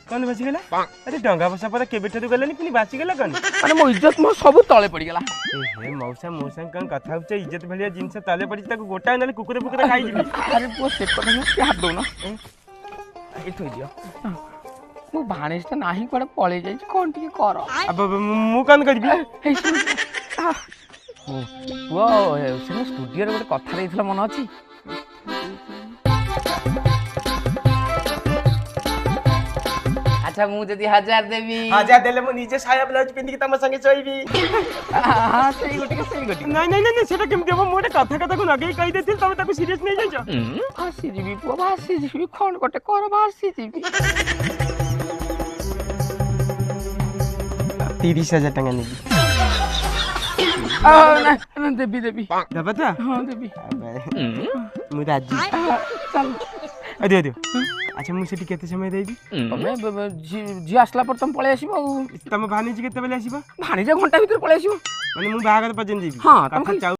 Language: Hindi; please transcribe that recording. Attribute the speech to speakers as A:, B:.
A: कौन बची गला अरे डंगा बसा पर केबे ठेदु गलेनी पुनी बाची गला कौन
B: अरे मो इज्जत मो सब तले पड़ी गला
A: ए मौसा मौसा कौन कथा होचे इज्जत भलिया जिंस तले पड़ी ताको गोटा नले कुकुरे फुकुरे खाई जिबी
B: अरे वो से कथा में क्या हाथ दो ना
A: ए थोई दियो
B: मो भाणेज त नाही कोड पळे जाई कोन टिके कर
A: अब मु कौन करबी
B: वो से स्टूडियो रे गोटे कथा देइथला मन अछि अच्छा मु जदी 1000 देबी
A: हजार देले मु नीचे साया ब्लाउज पिंदी के तम संगे चोइबी
B: हां सही गोटे
A: नहीं नहीं नहीं सेटा केम देबो मोटे कथा कथा को नगे कहि देथिल तब ताको सीरियस नहीं जाइछ
B: भासी जीबी पुआ भासी जीबी कोन गोटे कर भासी जीबी
A: 30,000 टका नेबी
B: ना देबी
A: दबा था
B: हां देबी
A: मु राजी
B: चल
A: अरे दे अच्छा मु सेठी केते समय देबी
B: तमे जी आसला पर तुम पळे आसीबो
A: तम भानीजी केते बेले आसीबा
B: भाणीजे घंटा भीतर पळे आसीबो
A: माने मु बाहागर पर्यंत देबी
B: हां
A: कथा